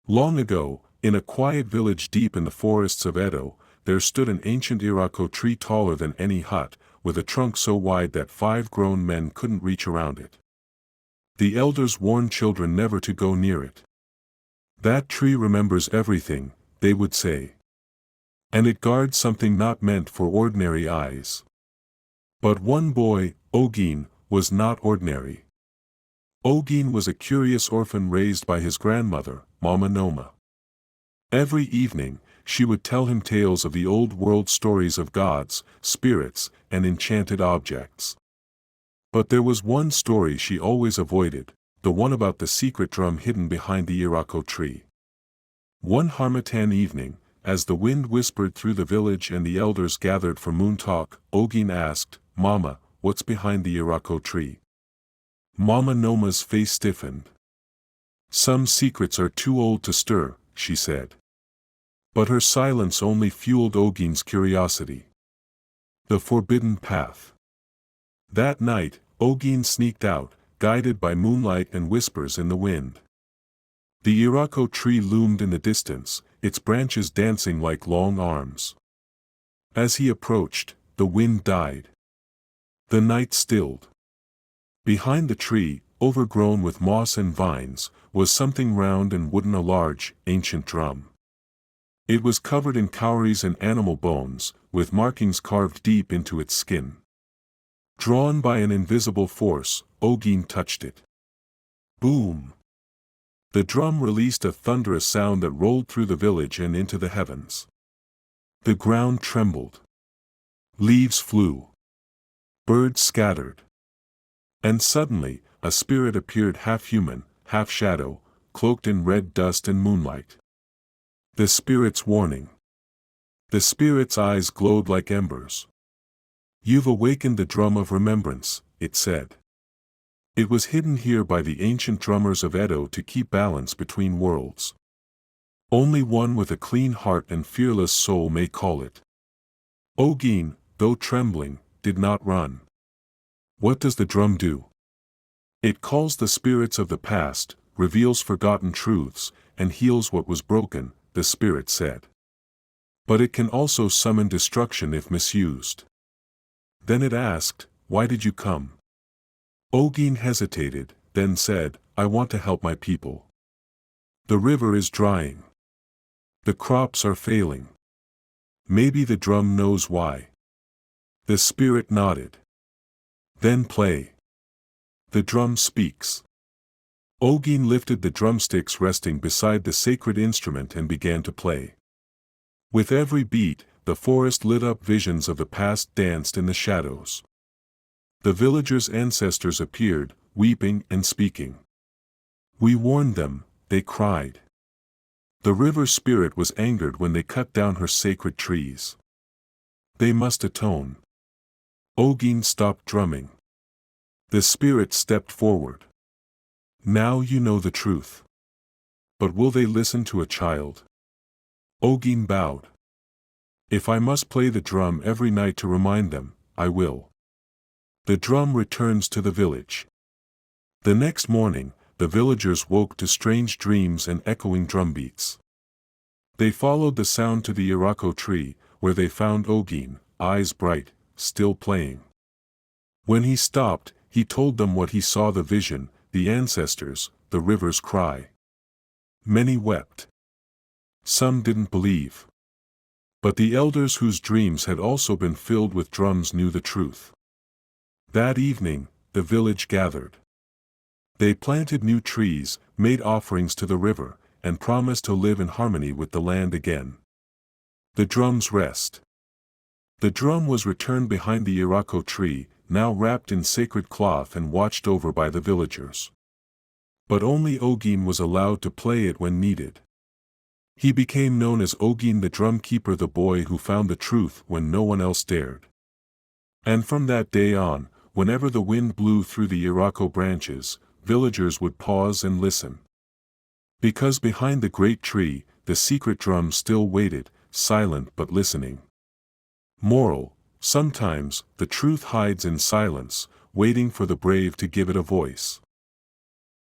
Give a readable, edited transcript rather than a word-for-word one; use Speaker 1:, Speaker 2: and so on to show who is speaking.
Speaker 1: Long ago, in a quiet village deep in the forests of Edo, there stood an ancient Iroko tree taller than any hut, with a trunk so wide that 5 grown men couldn't reach around it. The elders warned children never to go near it. That tree remembers everything, they would say. And it guards something not meant for ordinary eyes. But one boy, Ogin, was not ordinary. Ogin was a curious orphan raised by his grandmother, Mama Noma. Every evening, she would tell him tales of the old world stories of gods, spirits, and enchanted objects. But there was one story she always avoided, the one about the secret drum hidden behind the Iroko tree. One Harmattan evening, as the wind whispered through the village and the elders gathered for moon talk, Ogin asked, "Mama, what's behind the Iroko tree?" Mama Noma's face stiffened. "Some secrets are too old to stir," she said. But her silence only fueled Ogin's curiosity. The forbidden path. That night, Ogin sneaked out, guided by moonlight and whispers in the wind. The Iroko tree loomed in the distance, its branches dancing like long arms. As he approached, the wind died. The night stilled. Behind the tree, overgrown with moss and vines, was something round and wooden, a large, ancient drum. It was covered in cowries and animal bones, with markings carved deep into its skin. Drawn by an invisible force, Ogin touched it. Boom! The drum released a thunderous sound that rolled through the village and into the heavens. The ground trembled. Leaves flew. Birds scattered. And suddenly, a spirit appeared, half human, half shadow, cloaked in red dust and moonlight. The spirit's warning. The spirit's eyes glowed like embers. "You've awakened the drum of remembrance," it said. "It was hidden here by the ancient drummers of Edo to keep balance between worlds. Only one with a clean heart and fearless soul may call it." Ogin, though trembling, did not run. "What does the drum do?" "It calls the spirits of the past, reveals forgotten truths, and heals what was broken," the spirit said. "But it can also summon destruction if misused." Then it asked, "Why did you come?" Ogin hesitated, then said, "I want to help my people. The river is drying. The crops are failing. Maybe the drum knows why." The spirit nodded. "Then play. The drum speaks." Ogin lifted the drumsticks resting beside the sacred instrument and began to play. With every beat, the forest lit up, visions of the past danced in the shadows. The villagers' ancestors appeared, weeping and speaking. "We warned them," they cried. "The river spirit was angered when they cut down her sacred trees. They must atone." Ogin stopped drumming. The spirit stepped forward. "Now you know the truth. But will they listen to a child?" Ogin bowed. "If I must play the drum every night to remind them, I will." The drum returns to the village. The next morning, the villagers woke to strange dreams and echoing drumbeats. They followed the sound to the Iroko tree, where they found Ogin, eyes bright, still playing. When he stopped, he told them what he saw: the vision, the ancestors, the river's cry. Many wept. Some didn't believe. But the elders, whose dreams had also been filled with drums, knew the truth. That evening, the village gathered. They planted new trees, made offerings to the river, and promised to live in harmony with the land again. The drum's rest. The drum was returned behind the Iroko tree, now wrapped in sacred cloth and watched over by the villagers. But only Ogin was allowed to play it when needed. He became known as Ogin the drum keeper, the boy who found the truth when no one else dared. And from that day on, whenever the wind blew through the Iroko branches, villagers would pause and listen. Because behind the great tree, the secret drum still waited, silent but listening. Moral: sometimes, the truth hides in silence, waiting for the brave to give it a voice.